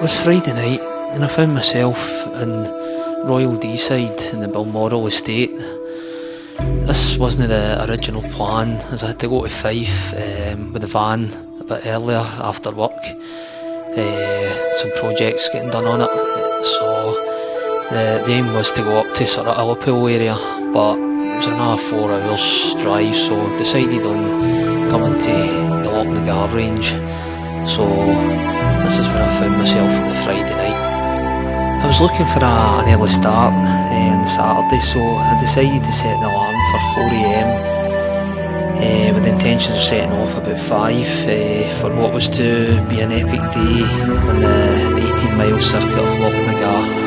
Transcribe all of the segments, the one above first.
was Friday night and I found myself in Royal Deeside in the Balmoral estate. This wasn't the original plan, as I had to go to Fife with the van a bit earlier after work. Some projects getting done on it, so the aim was to go up to sort of Liverpool area, but it was another 4 hours drive, so decided on coming to the Lochnagar range. So this is where I found myself on the Friday night. I was looking for an early start on the Saturday, so I decided to set an alarm for 4 AM with the intentions of setting off about 5 for what was to be an epic day on the 18-mile circuit of Lochnagar.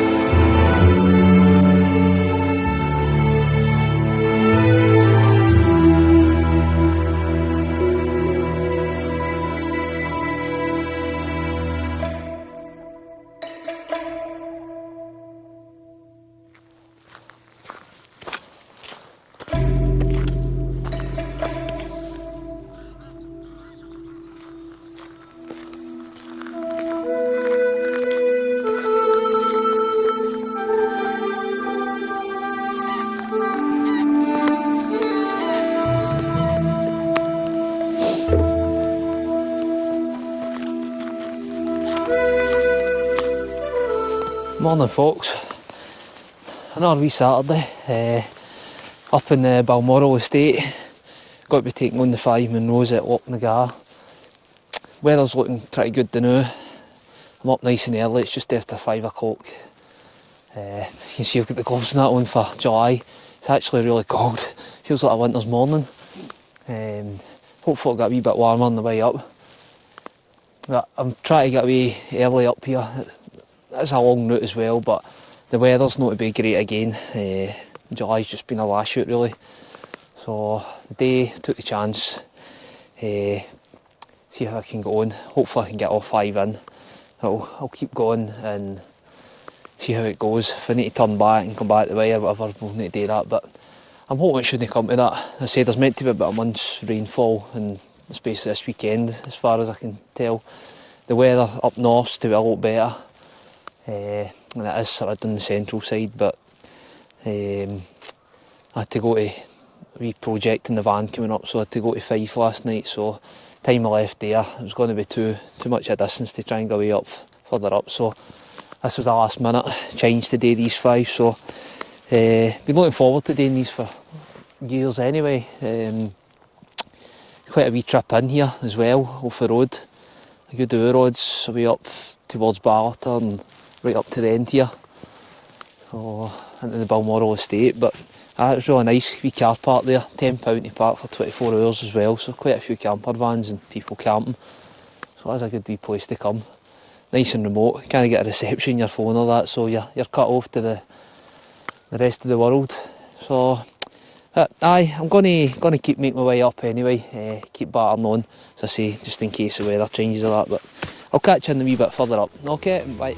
Morning folks, another wee Saturday up in the Balmoral estate. Got to be taking on the 5 Munros at Lochnagar. Weather's looking pretty good now. I'm up nice and early, it's just after 5 o'clock. You can see I've got the gloves and that on for July. It's actually really cold, feels like a winter's morning. Hopefully it'll get a wee bit warmer on the way up. But I'm trying to get away early up here. It's a long route as well, but the weather's not to be great again. July's just been a lash out really. So the day took the chance. See if I can go on. Hopefully I can get all 5 in. I'll keep going and see how it goes. If I need to turn back and come back the way or whatever, we'll need to do that. But I'm hoping it shouldn't come to that. As I say, there's meant to be about a month's rainfall in the space of this weekend, as far as I can tell. The weather up north's to be a lot better. And it is sort of down the central side, but I had to go to a wee project in the van coming up, so I had to go to Fife last night, so time I left there, it was going to be too much a distance to try and go way up, further up, so this was a last minute change to do these 5, so been looking forward to doing these for years anyway. Quite a wee trip in here as well, off the road, a good hour odds, away up towards Balmoral and right up to the end here, so into the Balmoral estate. But it was really nice, wee car park there, £10 to park for 24 hours as well, so quite a few camper vans and people camping, so that's a good wee place to come. Nice and remote, can't get a reception on your phone or that, so you're cut off to the rest of the world. So I'm gonna keep making my way up anyway, keep battering on, as I say, just in case the weather changes a lot, but I'll catch you in a wee bit further up. Okay, bye.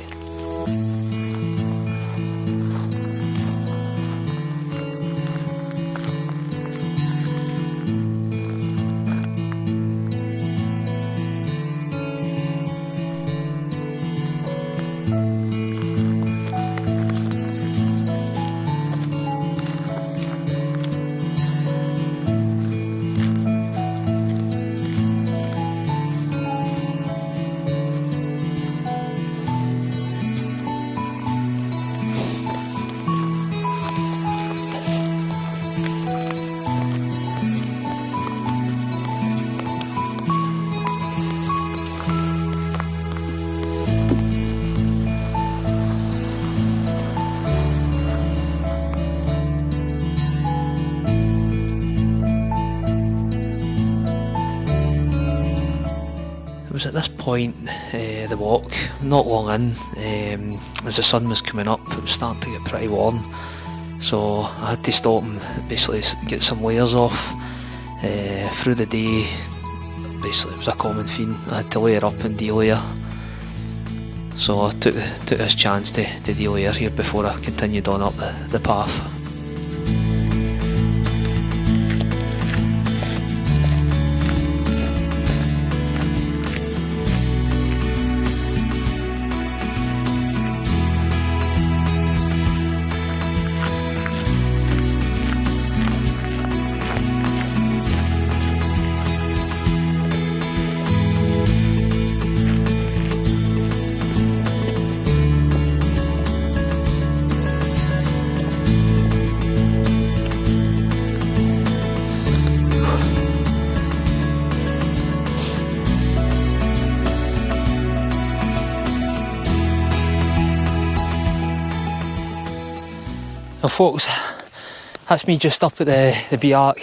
It was at this point, the walk, not long in, as the sun was coming up, it was starting to get pretty warm, so I had to stop and basically get some layers off. Through the day, basically it was a common theme, I had to layer up and de-layer, so I took this chance to de-layer here before I continued on up the path. Well folks, that's me just up at the bee arc.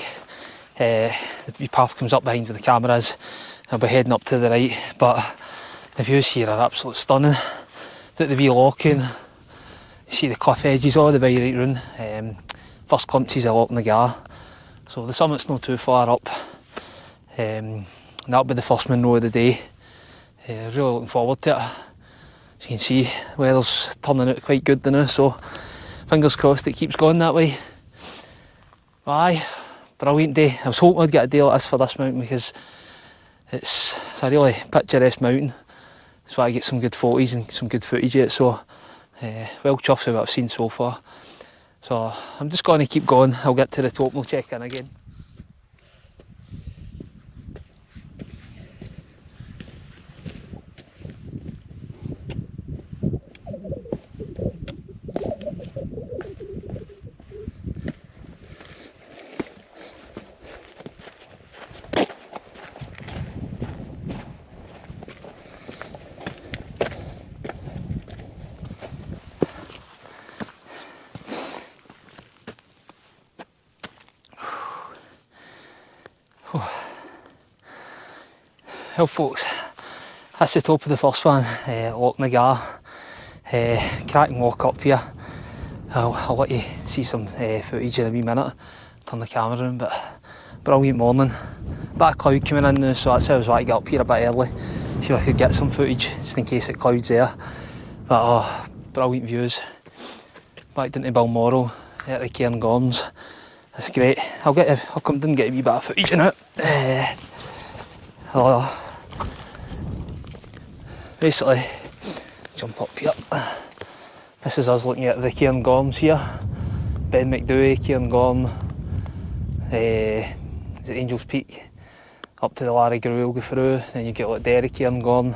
The bee path comes up behind where the camera is. I'll be heading up to the right, but the views here are absolutely stunning. At the wee loch in, you see the cliff edges all the way right round. First glimpses of Lochnagar. So the summit's not too far up. And that'll be the first Munro of the day. Really looking forward to it. As you can see, the weather's turning out quite good now, so fingers crossed it keeps going that way. But aye, brilliant day. I was hoping I'd get a day like this for this mountain because it's a really picturesque mountain. So I get some good photos and some good footage of it, so well chuffed with what I've seen so far. So I'm just going to keep going. I'll get to the top and we'll check in again. Well folks, that's the top of the first one, Lochnagar. Cracking walk up here. I'll let you see some footage in a wee minute. Turn the camera around, but brilliant morning. Bit of cloud coming in now, so that's why I was wanting to get up here a bit early. See if I could get some footage, just in case it clouds there. But brilliant views. Back down to Balmoral, at the Cairngorms. That's great. I'll come down and get a wee bit of footage in it. Basically, jump up here. This is us looking at the Cairngorms here. Ben McDowie, Cairngorm, is it Angel's Peak, up to the Larry Gruel go through, then you get like Derry Cairngorm,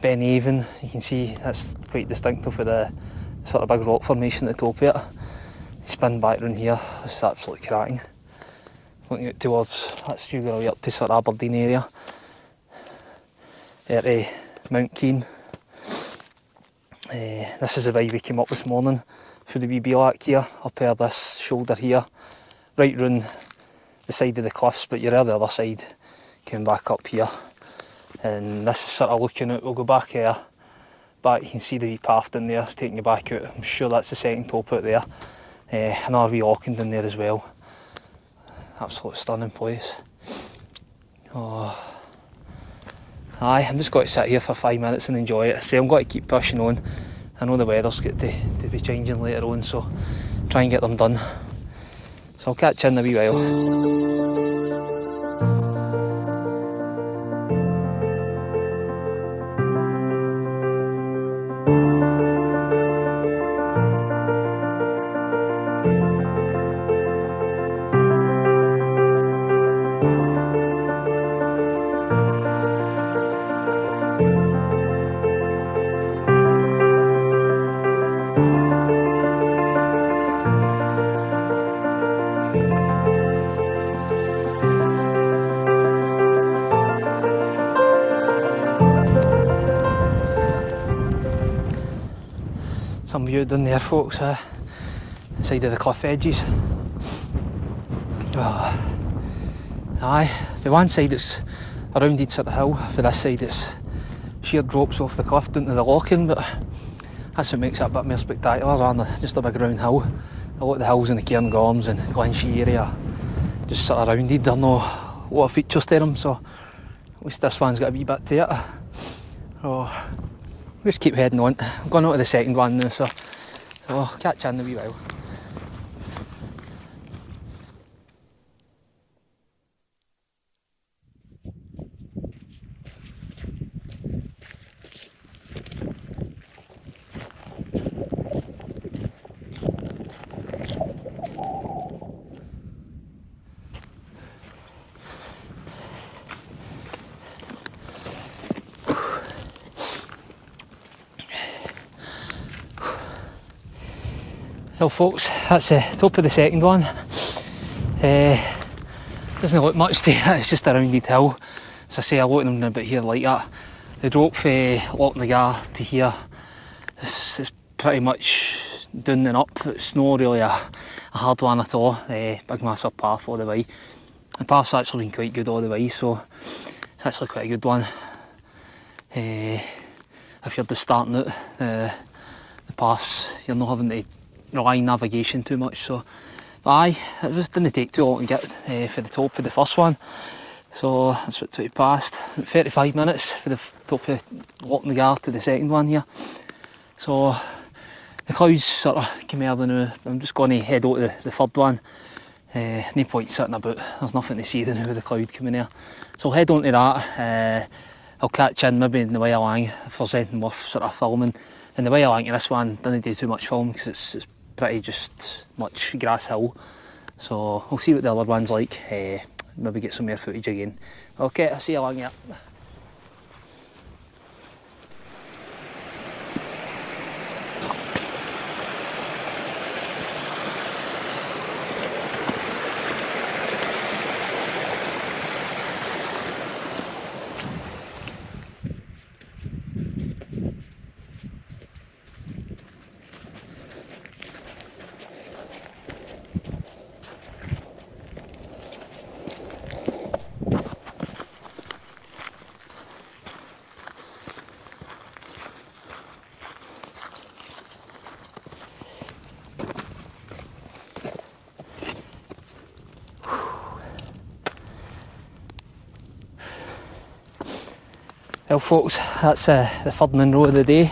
Ben Avon. You can see that's quite distinctive with the sort of big rock formation at the top of it. You spin back round here, it's absolutely cracking. Looking out towards, that's you go up to sort of Aberdeen area. There Mount Keane. This is the way we came up this morning through the wee Bielak here, up here this shoulder here, right round the side of the cliffs, but you're on the other side, coming back up here. And this is sort of looking out, we'll go back here, back you can see the wee path down there, it's taking you back out. I'm sure that's the second top out there. Another wee locking down there as well. Absolutely stunning place. Oh. Aye, I'm just going to sit here for 5 minutes and enjoy it. So I'm going to keep pushing on. I know the weather's got to be changing later on, so try and get them done. So I'll catch you in a wee while. Some view down there folks, side of the cliff edges. Oh. Aye, for one side it's a rounded sort of hill, for this side it's sheer drops off the cliff down to the loching, but that's what makes it a bit more spectacular rather than just a big round hill. A lot of the hills in the Cairngorms and Glenshee area just sort of rounded, there are no a lot of features to them, so at least this one's got a wee bit to it. Oh. We'll just keep heading on. I'm going on to the second one now, so I'll catch you in a wee while. Well folks, that's the top of the second one. Doesn't look much to it, it's just a rounded hill. As I say, a lot of them about here like that. The drop from Lochnagar to here is pretty much down and up. It's not really a hard one at all. Big massive path all the way. The path's actually been quite good all the way, so it's actually quite a good one. If you're just starting out the pass, you're not having to rely on navigation too much. So, but aye, it didn't take too long to get for the top of the first one. So that's what 20 past. 35 minutes for the top of Lochnagar to the second one here. So the clouds sort of came early now. I'm just going to head out to the third one. No point sitting about, there's nothing to see now with the cloud coming there. So I'll head on to that. I'll catch in maybe in the way along if there's anything worth sort of filming. And the way along to this one, didn't do too much film because it's pretty just much grass hill. So we'll see what the other one's like. Maybe get some more footage again. Okay, I'll see you along here. Well folks, that's the third Munro of the day.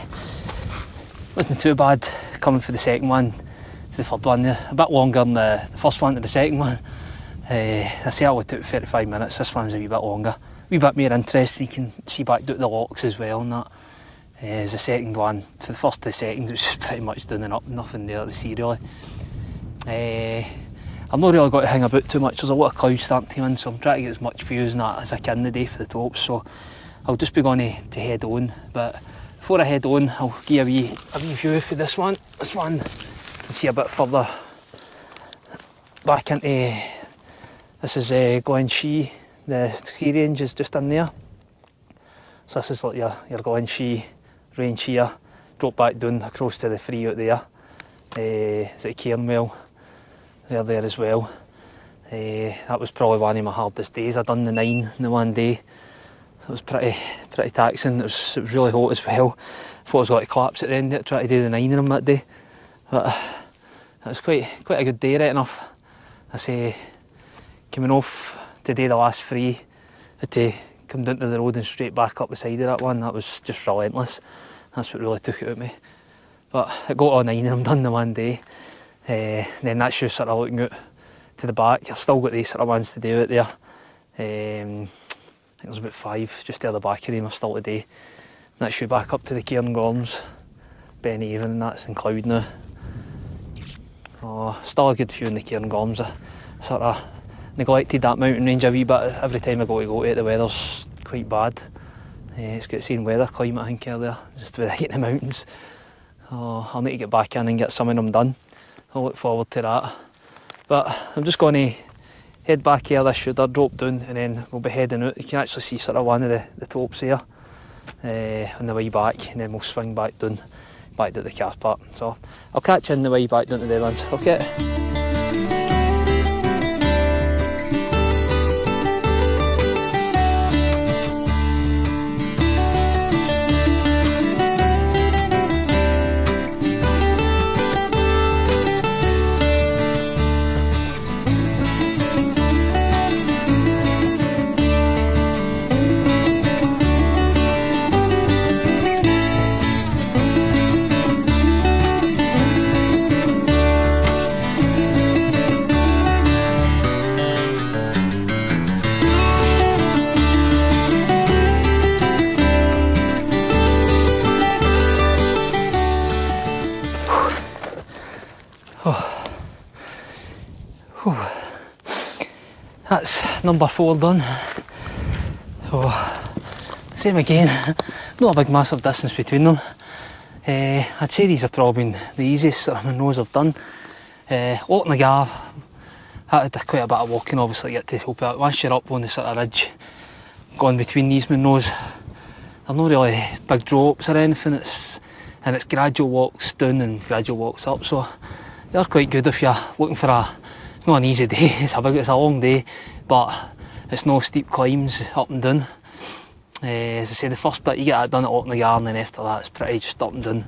Wasn't too bad coming for the second one to the third one there. A bit longer than the first one to the second one. I say it took 35 minutes, this one's a wee bit longer. A wee bit more interesting, you can see back down the locks as well and that. As the second one, for the first to the second it was just pretty much down and up, nothing there to see really. I've not really got to hang about too much, there's a lot of clouds starting to come in, so I'm trying to get as much views and that as I can today for the tops. So I'll just be going to head on, but before I head on, I'll give a wee view for this one. This one, you can see a bit further back into, this is Glen Muick, the ski range is just in there. So this is like your Glen Muick range here, drop back down across to the free out there. Is it Cairnwell? They're there as well. That was probably one of my hardest days. I done the 9 in the one day. It was pretty taxing. It was really hot as well. Thought I was going to collapse at the end of it, trying to do the 9 of them that day. But it was quite a good day, right enough. I say, coming off today, the last 3, had to come down to the road and straight back up the side of that one. That was just relentless. That's what really took it out of me. But I got all 9 of them done in one day. Then that's just sort of looking out to the back. I've still got these sort of ones to do out there. I think there's about 5 just to the back of them are still today. That's you back up to the Cairngorms, Ben Avon, and that's in cloud now. Oh, still a good few in the Cairngorms. I sort of neglected that mountain range a wee bit. Every time I go to it, the weather's quite bad. It's got the same weather climate I think earlier, just with the mountains. Oh, I'll need to get back in and get some of them done. I'll look forward to that. But I'm just going to head back here, this shoulder, drop down, and then we'll be heading out. You can actually see sort of one of the tops here on the way back, and then we'll swing back down, back to the car park. So I'll catch you on the way back down to the Evans. Okay. That's number 4 done. So, same again, not a big massive distance between them. I'd say these have probably been the easiest sort of Munros I've done. Lochnagar, had quite a bit of walking obviously to get to help out. Once you're up on the sort of ridge, going between these Munros, they're not really big drops or anything. It's and it's gradual walks down and gradual walks up, so they're quite good if you're looking for it's not an easy day, it's a long day, but it's no steep climbs up and down. As I say, the first bit you get that done at Lochnagar, and then after that it's pretty just up and down.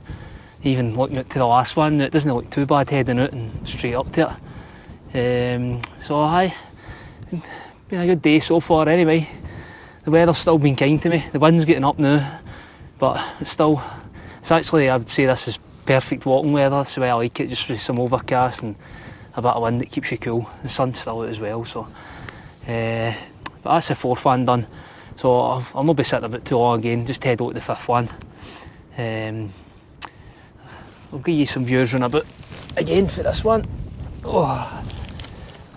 Even looking out to the last one, it doesn't look too bad heading out and straight up to it. So aye, been a good day so far anyway. The weather's still been kind to me, the wind's getting up now, but it's actually, I would say this is perfect walking weather. That's the way I like it, just with some overcast and a bit of wind that keeps you cool. The sun's still out as well, so but that's the fourth one done, so I'll not be sitting about too long again, just head out to the fifth one. I'll give you some views round about again for this one.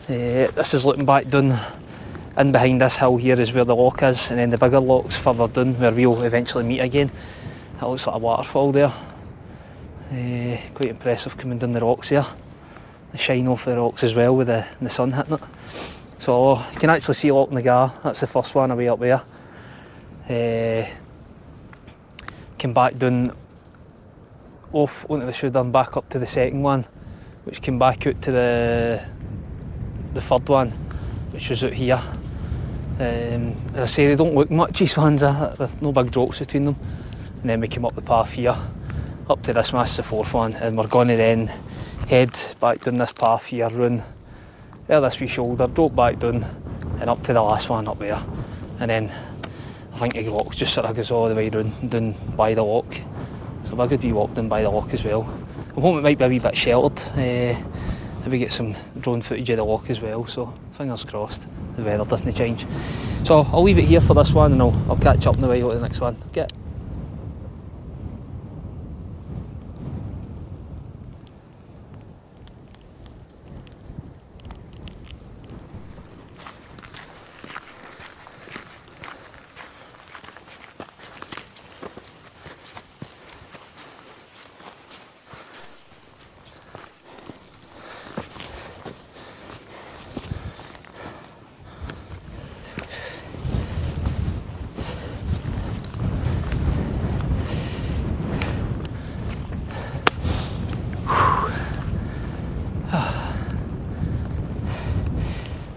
This is looking back down in behind this hill here is where the loch is, and then the bigger loch's further down where we'll eventually meet again. It looks like a waterfall there. Quite impressive coming down the rocks there. The shine off the rocks as well with the sun hitting it. So you can actually see Lochnagar, that's the first one away up there. Came back down off onto the shoulder and back up to the second one, which came back out to the third one, which was out here. As I say, they don't look much, these ones, there's no big drops between them. And then we came up the path here, up to this one, that's the fourth one, and we're going to then head back down this path here, round there this wee shoulder, drop back down and up to the last one up there. And then I think the loch just sort of goes all the way down by the loch. So we're good wee walk down by the loch as well. I'm hoping it might be a wee bit sheltered. Maybe get some drone footage of the loch as well, so fingers crossed the weather doesn't change. So I'll leave it here for this one, and I'll catch up on the way to the next one. Okay.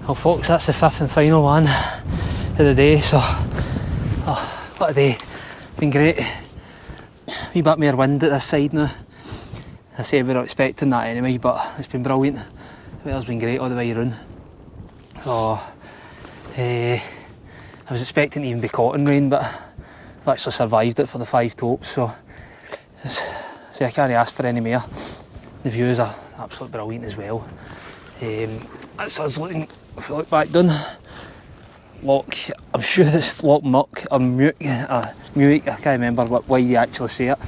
Well folks, that's the fifth and final one of the day, so what a day, been great. Wee bit more wind at this side now. I say we were expecting that anyway, but it's been brilliant. The weather's been great all the way around. I was expecting to even be caught in rain, but I've actually survived it for the 5 tops, so I can't ask for any more. The views are absolutely brilliant as well. That's us looking, if we look back down, Loch, I'm sure it's Loch Muick or Muick, I can't remember why you actually say it.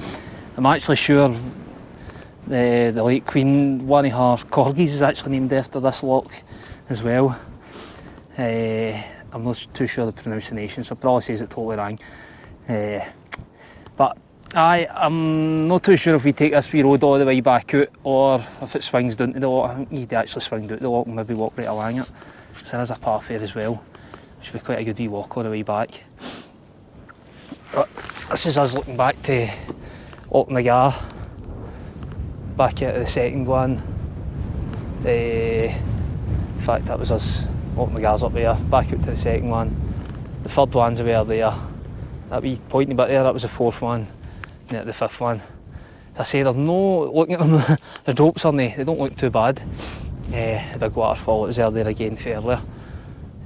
I'm actually sure the late Queen, one of her corgis is actually named after this loch as well. I'm not too sure the pronunciation, so it probably says it totally wrong. But I'm not too sure if we take this wee road all the way back out or if it swings down to the loch. I think you'd actually swing down to the loch and maybe walk right along it. So there is a path there as well, which will be quite a good wee walk all the way back. But this is us looking back to Lochnagar, back out of the second one. In fact, that was us, Lochnagar's up there, back out to the second one. The third one's away there. That wee pointy bit there, that was the fourth one. And the fifth one. As I say, there's no, looking at them, the drops on they don't look too bad. The big waterfall that was there again for earlier.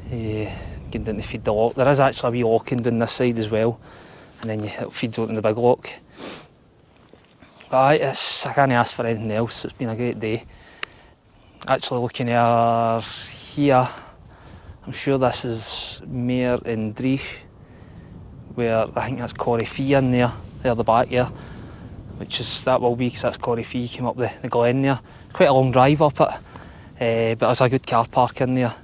Getting down to feed the loch. There is actually a wee loching down this side as well, and then it feeds out in the big loch. But I can't ask for anything else, it's been a great day. Actually looking at here, I'm sure this is Mare and Dreich, where I think that's Corrie Fee in there the back there, which is, that will be, because that's Corrie Fee, came up the glen there. Quite a long drive up it, but there's a good car park in there.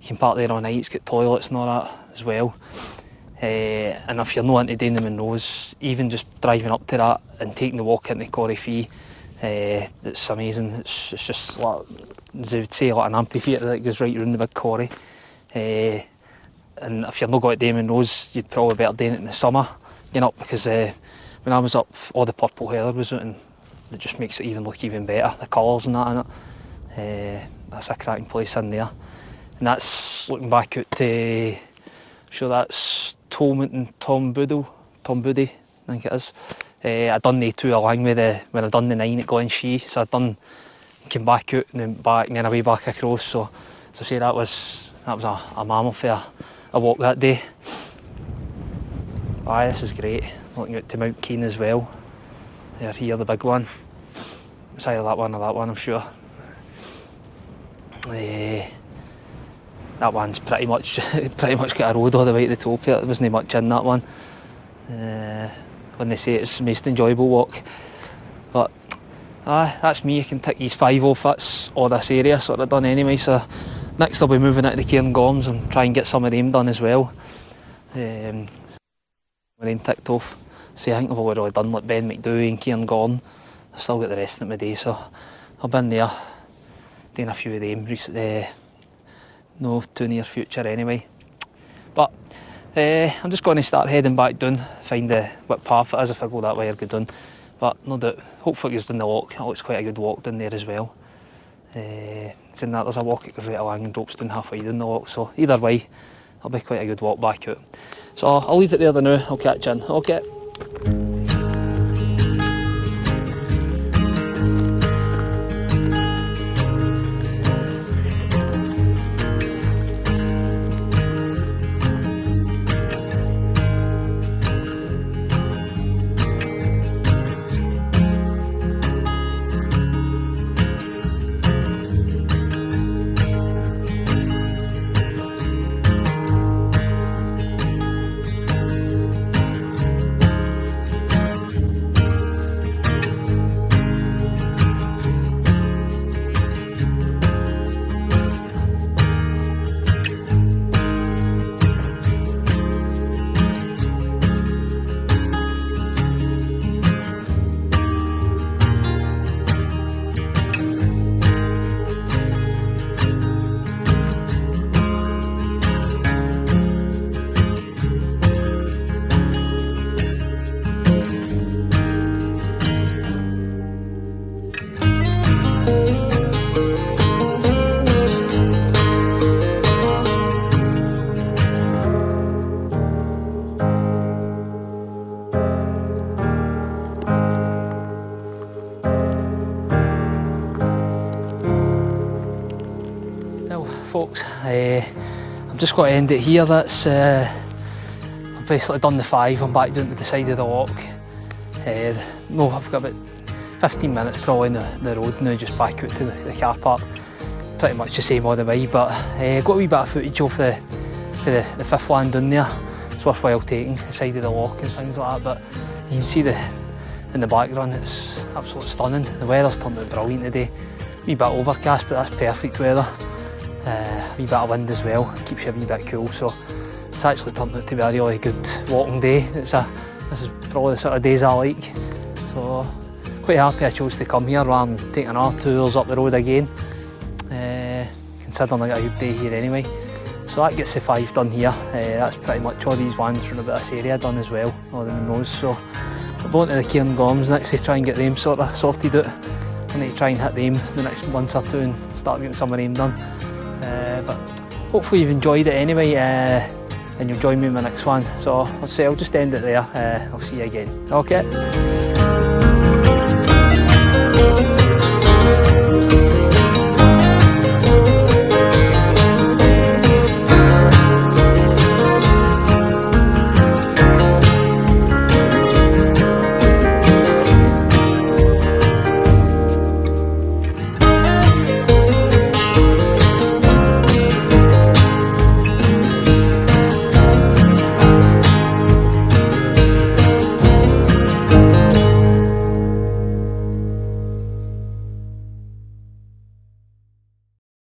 You can park there all night, it's got toilets and all that as well. And if you're not into doing the Munros, even just driving up to that and taking the walk into Corrie Fee, it's amazing. It's just like, as I would say, like an amphitheatre that goes right around the big quarry. And if you're not going to do Munros, you'd probably better doing it in the summer, you know, because when I was up, all the purple heather was out, and it just makes it look even better, the colours and that in it. That's a cracking place in there. And that's looking back out to, sure that's Tom Buddy, I think it is. I done the 2 along with when I done the 9 at Glen Shee, so came back out and then back and then away back across. So as I say, that was a mammoth for a walk that day. Aye, this is great. Looking out to Mount Keane as well. There's here the big one. It's either that one or that one, I'm sure. That one's pretty much got a road all the way to the top here. There wasn't much in that one. When they say it's the most enjoyable walk. But that's me. I can tick these 5 off. That's all this area sort of done anyway. So next I'll be moving into the Cairngorms and try and get some of them done as well. With them ticked off. See, I think I've already done like Ben McDough and Cairngorm. I've still got the rest of my day, so I'll be in there doing a few of them recently. No too near future anyway. But I'm just going to start heading back down, find what path it is. If I go that way, I'll go down. But no doubt, hopefully it goes down the loch. It looks quite a good walk down there as well. It's in that there's a walk that goes right along and drops down halfway down the loch. So either way, it'll be quite a good walk back out. So I'll leave it there now. I'll catch you in. Okay. Folks, I'm just going to end it here. That's I've basically done the 5. I'm back down to the side of the loch. No, I've got about 15 minutes probably on the road now, just back out to the car park. Pretty much the same all the way, but got a wee bit of footage of the 5th one down there. It's worthwhile taking, the side of the loch and things like that. But you can see in the background, it's absolutely stunning. The weather's turned out brilliant today. A wee bit overcast, but that's perfect weather. A wee bit of wind as well, keeps you a wee bit cool, so it's actually turned out to be a really good walking day. This is probably the sort of days I like, so quite happy I chose to come here rather than taking our tours up the road again, considering I got a good day here anyway. So that gets the 5 done here. That's pretty much all these ones from about this area done as well, all the Munros. So we're going to the Cairngorms next to try and get them sort of sorted out. I need to try and hit them the next month or 2 and start getting some of them done. But hopefully you've enjoyed it anyway, and you'll join me in my next one. So I'll just end it there. I'll see you again. Okay.